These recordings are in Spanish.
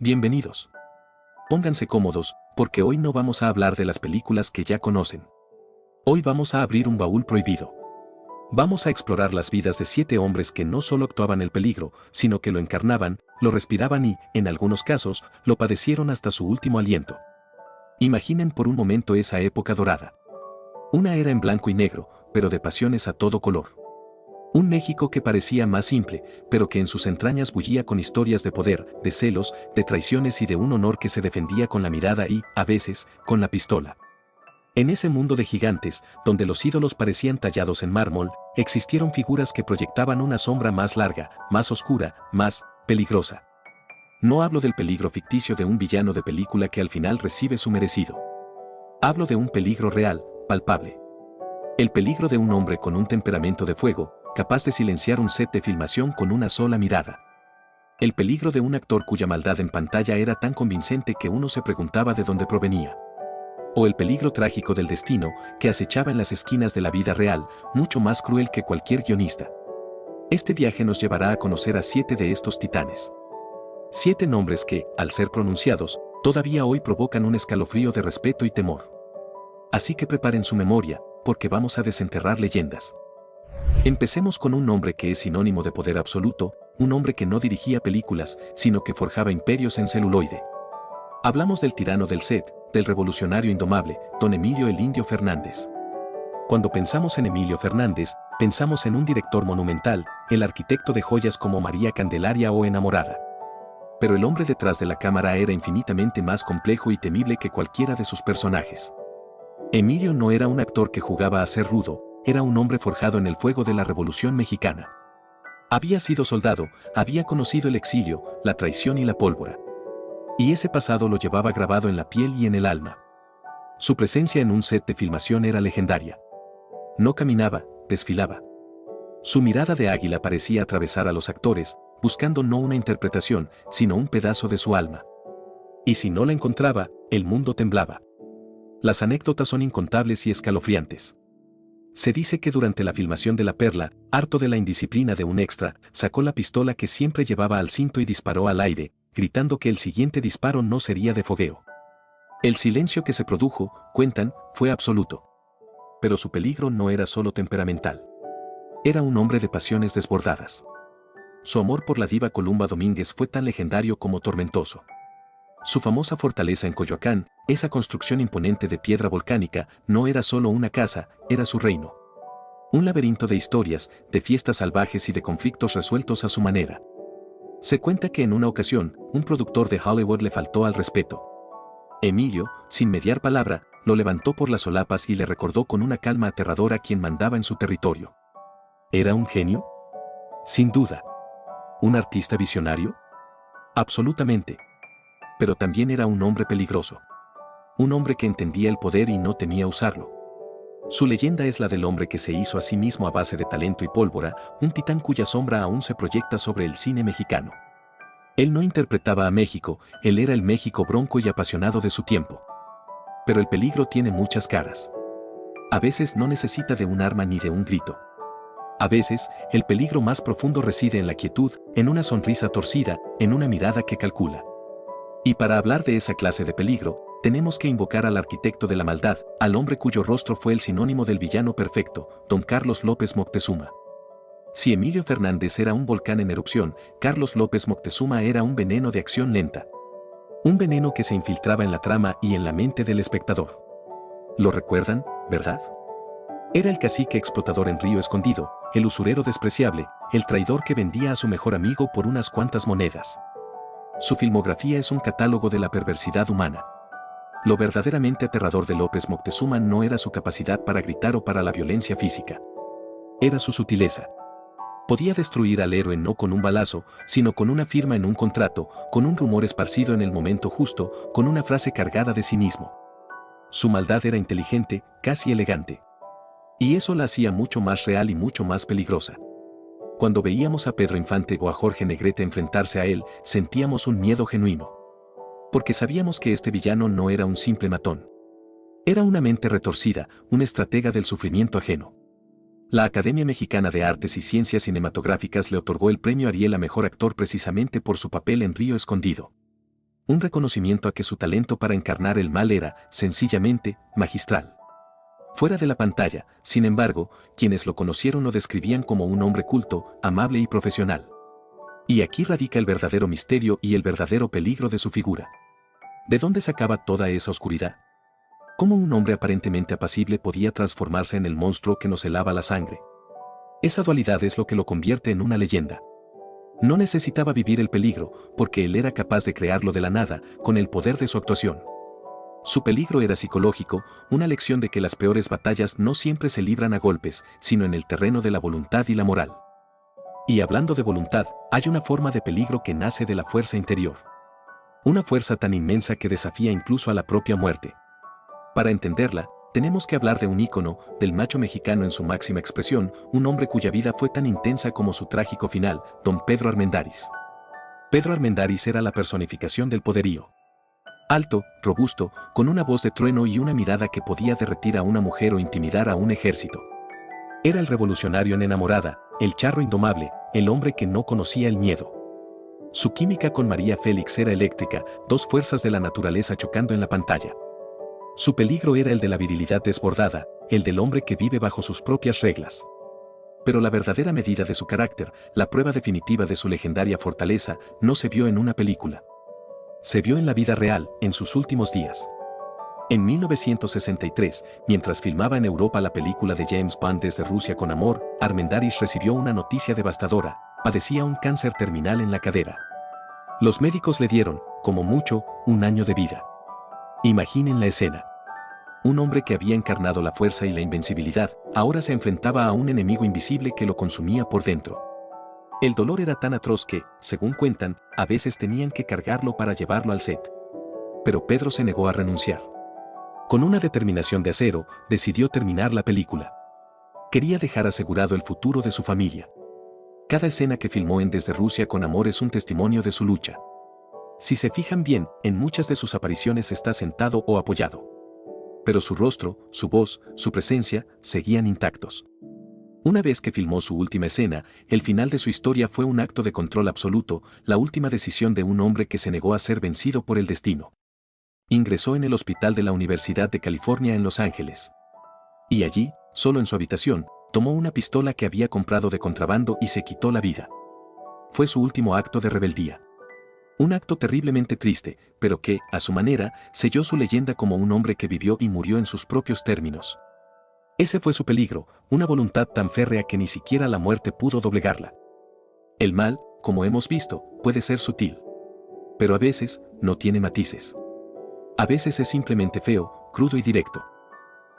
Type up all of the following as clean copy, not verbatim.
Bienvenidos. Pónganse cómodos, porque hoy no vamos a hablar de las películas que ya conocen. Hoy vamos a abrir un baúl prohibido. Vamos a explorar las vidas de 7 hombres que no solo actuaban el peligro, sino que lo encarnaban, lo respiraban y, en algunos casos, lo padecieron hasta su último aliento. Imaginen por un momento esa época dorada. Una era en blanco y negro, pero de pasiones a todo color. Un México que parecía más simple, pero que en sus entrañas bullía con historias de poder, de celos, de traiciones y de un honor que se defendía con la mirada y, a veces, con la pistola. En ese mundo de gigantes, donde los ídolos parecían tallados en mármol, existieron figuras que proyectaban una sombra más larga, más oscura, más peligrosa. No hablo del peligro ficticio de un villano de película que al final recibe su merecido. Hablo de un peligro real, palpable. El peligro de un hombre con un temperamento de fuego, capaz de silenciar un set de filmación con una sola mirada. El peligro de un actor cuya maldad en pantalla era tan convincente que uno se preguntaba de dónde provenía. O el peligro trágico del destino, que acechaba en las esquinas de la vida real, mucho más cruel que cualquier guionista. Este viaje nos llevará a conocer a 7 de estos titanes. 7 nombres que, al ser pronunciados, todavía hoy provocan un escalofrío de respeto y temor. Así que preparen su memoria, porque vamos a desenterrar leyendas. Empecemos con un nombre que es sinónimo de poder absoluto, un hombre que no dirigía películas, sino que forjaba imperios en celuloide. Hablamos del tirano del set, del revolucionario indomable, don Emilio el Indio Fernández. Cuando pensamos en Emilio Fernández, pensamos en un director monumental, el arquitecto de joyas como María Candelaria o Enamorada. Pero el hombre detrás de la cámara era infinitamente más complejo y temible que cualquiera de sus personajes. Emilio no era un actor que jugaba a ser rudo, era un hombre forjado en el fuego de la Revolución Mexicana. Había sido soldado, había conocido el exilio, la traición y la pólvora. Y ese pasado lo llevaba grabado en la piel y en el alma. Su presencia en un set de filmación era legendaria. No caminaba, desfilaba. Su mirada de águila parecía atravesar a los actores, buscando no una interpretación, sino un pedazo de su alma. Y si no la encontraba, el mundo temblaba. Las anécdotas son incontables y escalofriantes. Se dice que durante la filmación de La Perla, harto de la indisciplina de un extra, sacó la pistola que siempre llevaba al cinto y disparó al aire, gritando que el siguiente disparo no sería de fogueo. El silencio que se produjo, cuentan, fue absoluto. Pero su peligro no era solo temperamental. Era un hombre de pasiones desbordadas. Su amor por la diva Columba Domínguez fue tan legendario como tormentoso. Su famosa fortaleza en Coyoacán, esa construcción imponente de piedra volcánica, no era solo una casa, era su reino. Un laberinto de historias, de fiestas salvajes y de conflictos resueltos a su manera. Se cuenta que en una ocasión, un productor de Hollywood le faltó al respeto. Emilio, sin mediar palabra, lo levantó por las solapas y le recordó con una calma aterradora quién mandaba en su territorio. ¿Era un genio? Sin duda. ¿Un artista visionario? Absolutamente. Pero también era un hombre peligroso. Un hombre que entendía el poder y no temía usarlo. Su leyenda es la del hombre que se hizo a sí mismo a base de talento y pólvora, un titán cuya sombra aún se proyecta sobre el cine mexicano. Él no interpretaba a México, él era el México bronco y apasionado de su tiempo. Pero el peligro tiene muchas caras. A veces no necesita de un arma ni de un grito. A veces, el peligro más profundo reside en la quietud, en una sonrisa torcida, en una mirada que calcula. Y para hablar de esa clase de peligro, tenemos que invocar al arquitecto de la maldad, al hombre cuyo rostro fue el sinónimo del villano perfecto, don Carlos López Moctezuma. Si Emilio Fernández era un volcán en erupción, Carlos López Moctezuma era un veneno de acción lenta. Un veneno que se infiltraba en la trama y en la mente del espectador. ¿Lo recuerdan, verdad? Era el cacique explotador en Río Escondido, el usurero despreciable, el traidor que vendía a su mejor amigo por unas cuantas monedas. Su filmografía es un catálogo de la perversidad humana. Lo verdaderamente aterrador de López Moctezuma no era su capacidad para gritar o para la violencia física. Era su sutileza. Podía destruir al héroe no con un balazo, sino con una firma en un contrato, con un rumor esparcido en el momento justo, con una frase cargada de cinismo. Su maldad era inteligente, casi elegante. Y eso la hacía mucho más real y mucho más peligrosa. Cuando veíamos a Pedro Infante o a Jorge Negrete enfrentarse a él, sentíamos un miedo genuino. Porque sabíamos que este villano no era un simple matón. Era una mente retorcida, un estratega del sufrimiento ajeno. La Academia Mexicana de Artes y Ciencias Cinematográficas le otorgó el premio Ariel a Mejor Actor precisamente por su papel en Río Escondido. Un reconocimiento a que su talento para encarnar el mal era, sencillamente, magistral. Fuera de la pantalla, sin embargo, quienes lo conocieron lo describían como un hombre culto, amable y profesional. Y aquí radica el verdadero misterio y el verdadero peligro de su figura. ¿De dónde sacaba toda esa oscuridad? ¿Cómo un hombre aparentemente apacible podía transformarse en el monstruo que nos helaba la sangre? Esa dualidad es lo que lo convierte en una leyenda. No necesitaba vivir el peligro, porque él era capaz de crearlo de la nada, con el poder de su actuación. Su peligro era psicológico, una lección de que las peores batallas no siempre se libran a golpes, sino en el terreno de la voluntad y la moral. Y hablando de voluntad, hay una forma de peligro que nace de la fuerza interior. Una fuerza tan inmensa que desafía incluso a la propia muerte. Para entenderla, tenemos que hablar de un ícono, del macho mexicano en su máxima expresión, un hombre cuya vida fue tan intensa como su trágico final, don Pedro Armendáriz. Pedro Armendáriz era la personificación del poderío. Alto, robusto, con una voz de trueno y una mirada que podía derretir a una mujer o intimidar a un ejército. Era el revolucionario en enamorada, el charro indomable, el hombre que no conocía el miedo. Su química con María Félix era eléctrica, dos fuerzas de la naturaleza chocando en la pantalla. Su peligro era el de la virilidad desbordada, el del hombre que vive bajo sus propias reglas. Pero la verdadera medida de su carácter, la prueba definitiva de su legendaria fortaleza, no se vio en una película. Se vio en la vida real, en sus últimos días. En 1963, mientras filmaba en Europa la película de James Bond Desde Rusia con Amor, Armendáriz recibió una noticia devastadora: padecía un cáncer terminal en la cadera. Los médicos le dieron, como mucho, 1 año de vida. Imaginen la escena. Un hombre que había encarnado la fuerza y la invencibilidad, ahora se enfrentaba a un enemigo invisible que lo consumía por dentro. El dolor era tan atroz que, según cuentan, a veces tenían que cargarlo para llevarlo al set. Pero Pedro se negó a renunciar. Con una determinación de acero, decidió terminar la película. Quería dejar asegurado el futuro de su familia. Cada escena que filmó en Desde Rusia con Amor es un testimonio de su lucha. Si se fijan bien, en muchas de sus apariciones está sentado o apoyado. Pero su rostro, su voz, su presencia, seguían intactos. Una vez que filmó su última escena, el final de su historia fue un acto de control absoluto, la última decisión de un hombre que se negó a ser vencido por el destino. Ingresó en el hospital de la Universidad de California en Los Ángeles. Y allí, solo en su habitación, tomó una pistola que había comprado de contrabando y se quitó la vida. Fue su último acto de rebeldía. Un acto terriblemente triste, pero que, a su manera, selló su leyenda como un hombre que vivió y murió en sus propios términos. Ese fue su peligro, una voluntad tan férrea que ni siquiera la muerte pudo doblegarla. El mal, como hemos visto, puede ser sutil. Pero a veces, no tiene matices. A veces es simplemente feo, crudo y directo.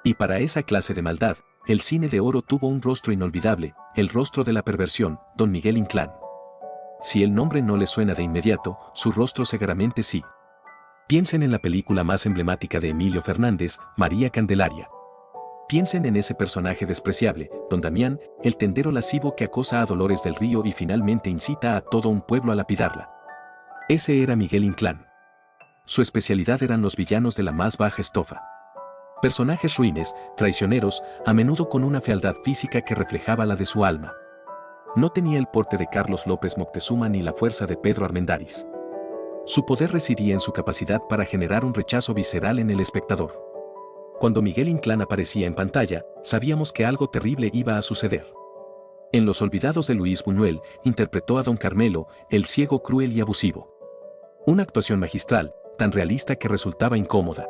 Y para esa clase de maldad, el cine de oro tuvo un rostro inolvidable, el rostro de la perversión, don Miguel Inclán. Si el nombre no le suena de inmediato, su rostro seguramente sí. Piensen en la película más emblemática de Emilio Fernández, María Candelaria. Piensen en ese personaje despreciable, don Damián, el tendero lascivo que acosa a Dolores del Río y finalmente incita a todo un pueblo a lapidarla. Ese era Miguel Inclán. Su especialidad eran los villanos de la más baja estofa. Personajes ruines, traicioneros, a menudo con una fealdad física que reflejaba la de su alma. No tenía el porte de Carlos López Moctezuma ni la fuerza de Pedro Armendáriz. Su poder residía en su capacidad para generar un rechazo visceral en el espectador. Cuando Miguel Inclán aparecía en pantalla, sabíamos que algo terrible iba a suceder. En Los Olvidados de Luis Buñuel, interpretó a don Carmelo, el ciego cruel y abusivo. Una actuación magistral, tan realista que resultaba incómoda.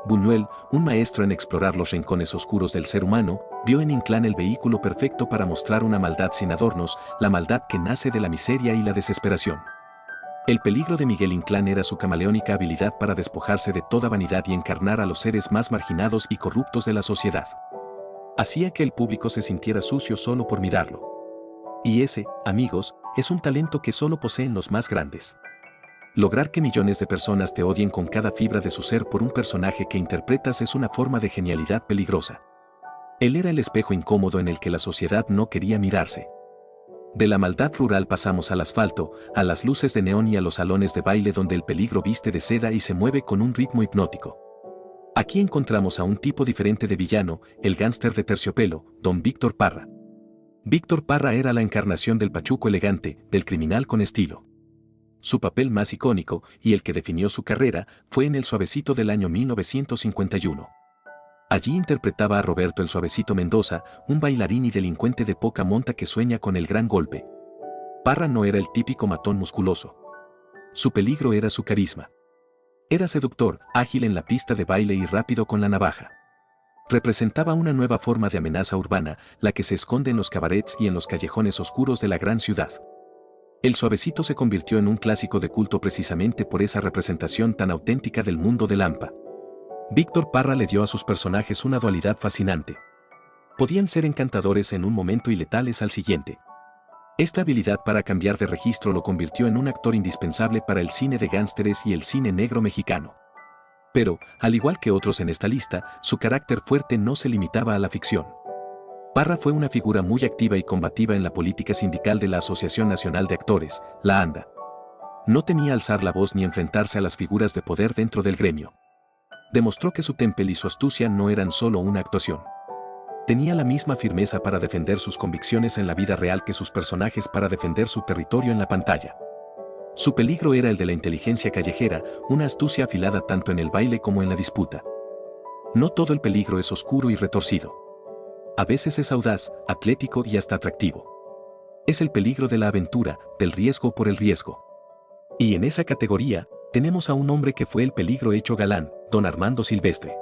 Buñuel, un maestro en explorar los rincones oscuros del ser humano, vio en Inclán el vehículo perfecto para mostrar una maldad sin adornos, la maldad que nace de la miseria y la desesperación. El peligro de Miguel Inclán era su camaleónica habilidad para despojarse de toda vanidad y encarnar a los seres más marginados y corruptos de la sociedad. Hacía que el público se sintiera sucio solo por mirarlo. Y ese, amigos, es un talento que solo poseen los más grandes. Lograr que millones de personas te odien con cada fibra de su ser por un personaje que interpretas es una forma de genialidad peligrosa. Él era el espejo incómodo en el que la sociedad no quería mirarse. De la maldad rural pasamos al asfalto, a las luces de neón y a los salones de baile donde el peligro viste de seda y se mueve con un ritmo hipnótico. Aquí encontramos a un tipo diferente de villano, el gánster de terciopelo, don Víctor Parra. Víctor Parra era la encarnación del pachuco elegante, del criminal con estilo. Su papel más icónico, y el que definió su carrera, fue en El Suavecito del año 1951. Allí interpretaba a Roberto el Suavecito Mendoza, un bailarín y delincuente de poca monta que sueña con el gran golpe. Parra no era el típico matón musculoso. Su peligro era su carisma. Era seductor, ágil en la pista de baile y rápido con la navaja. Representaba una nueva forma de amenaza urbana, la que se esconde en los cabarets y en los callejones oscuros de la gran ciudad. El Suavecito se convirtió en un clásico de culto precisamente por esa representación tan auténtica del mundo de Lampa. Víctor Parra le dio a sus personajes una dualidad fascinante. Podían ser encantadores en un momento y letales al siguiente. Esta habilidad para cambiar de registro lo convirtió en un actor indispensable para el cine de gánsteres y el cine negro mexicano. Pero, al igual que otros en esta lista, su carácter fuerte no se limitaba a la ficción. Parra fue una figura muy activa y combativa en la política sindical de la Asociación Nacional de Actores, la ANDA. No temía alzar la voz ni enfrentarse a las figuras de poder dentro del gremio. Demostró que su temple y su astucia no eran solo una actuación. Tenía la misma firmeza para defender sus convicciones en la vida real que sus personajes para defender su territorio en la pantalla. Su peligro era el de la inteligencia callejera, una astucia afilada tanto en el baile como en la disputa. No todo el peligro es oscuro y retorcido. A veces es audaz, atlético y hasta atractivo. Es el peligro de la aventura, del riesgo por el riesgo. Y en esa categoría, tenemos a un hombre que fue el peligro hecho galán, don Armando Silvestre.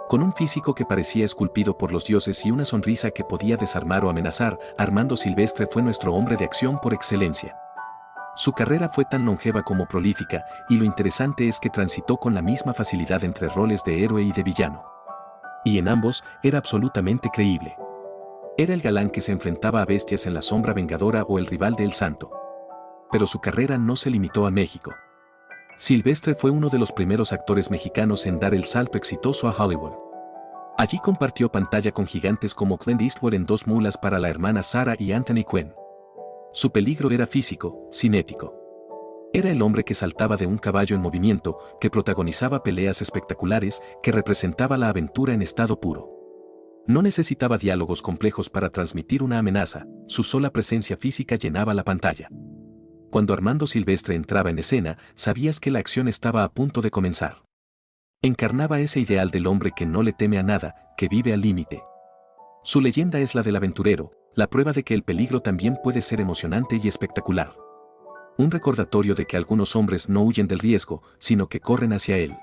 Con un físico que parecía esculpido por los dioses y una sonrisa que podía desarmar o amenazar, Armando Silvestre fue nuestro hombre de acción por excelencia. Su carrera fue tan longeva como prolífica, y lo interesante es que transitó con la misma facilidad entre roles de héroe y de villano. Y en ambos, era absolutamente creíble. Era el galán que se enfrentaba a bestias en La Sombra Vengadora o el rival de El Santo. Pero su carrera no se limitó a México. Silvestre fue uno de los primeros actores mexicanos en dar el salto exitoso a Hollywood. Allí compartió pantalla con gigantes como Clint Eastwood en Dos mulas para la hermana Sarah y Anthony Quinn. Su peligro era físico, cinético. Era el hombre que saltaba de un caballo en movimiento, que protagonizaba peleas espectaculares, que representaba la aventura en estado puro. No necesitaba diálogos complejos para transmitir una amenaza, su sola presencia física llenaba la pantalla. Cuando Armando Silvestre entraba en escena, sabías que la acción estaba a punto de comenzar. Encarnaba ese ideal del hombre que no le teme a nada, que vive al límite. Su leyenda es la del aventurero, la prueba de que el peligro también puede ser emocionante y espectacular. Un recordatorio de que algunos hombres no huyen del riesgo, sino que corren hacia él.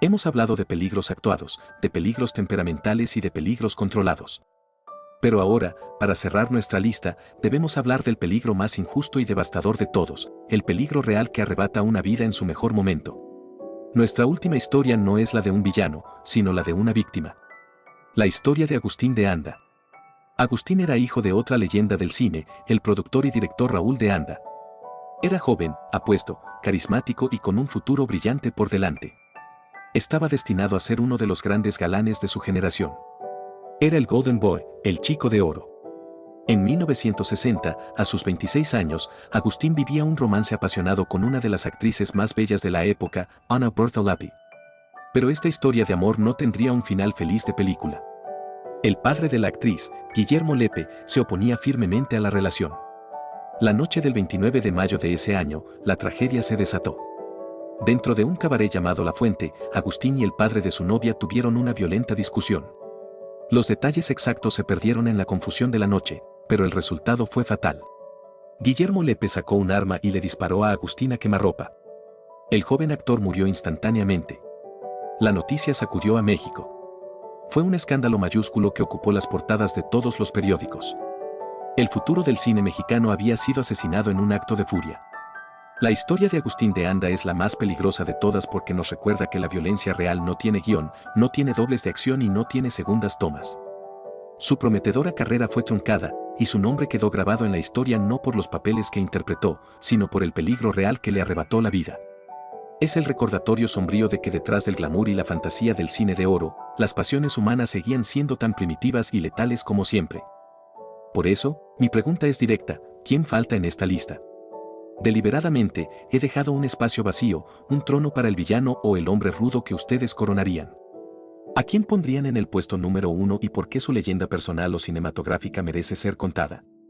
Hemos hablado de peligros actuados, de peligros temperamentales y de peligros controlados. Pero ahora, para cerrar nuestra lista, debemos hablar del peligro más injusto y devastador de todos, el peligro real que arrebata una vida en su mejor momento. Nuestra última historia no es la de un villano, sino la de una víctima. La historia de Agustín de Anda. Agustín era hijo de otra leyenda del cine, el productor y director Raúl de Anda. Era joven, apuesto, carismático y con un futuro brillante por delante. Estaba destinado a ser uno de los grandes galanes de su generación. Era el Golden Boy, el chico de oro. En 1960, a sus 26 años, Agustín vivía un romance apasionado con una de las actrices más bellas de la época, Anna Barthelemy. Pero esta historia de amor no tendría un final feliz de película. El padre de la actriz, Guillermo Lepe, se oponía firmemente a la relación. La noche del 29 de mayo de ese año, la tragedia se desató. Dentro de un cabaret llamado La Fuente, Agustín y el padre de su novia tuvieron una violenta discusión. Los detalles exactos se perdieron en la confusión de la noche, pero el resultado fue fatal. Guillermo Lepe sacó un arma y le disparó a Agustín a quemarropa. El joven actor murió instantáneamente. La noticia sacudió a México. Fue un escándalo mayúsculo que ocupó las portadas de todos los periódicos. El futuro del cine mexicano había sido asesinado en un acto de furia. La historia de Agustín de Anda es la más peligrosa de todas porque nos recuerda que la violencia real no tiene guión, no tiene dobles de acción y no tiene segundas tomas. Su prometedora carrera fue truncada, y su nombre quedó grabado en la historia no por los papeles que interpretó, sino por el peligro real que le arrebató la vida. Es el recordatorio sombrío de que detrás del glamour y la fantasía del cine de oro, las pasiones humanas seguían siendo tan primitivas y letales como siempre. Por eso, mi pregunta es directa, ¿quién falta en esta lista? Deliberadamente, he dejado un espacio vacío, un trono para el villano o el hombre rudo que ustedes coronarían. ¿A quién pondrían en el puesto número 1 y por qué su leyenda personal o cinematográfica merece ser contada?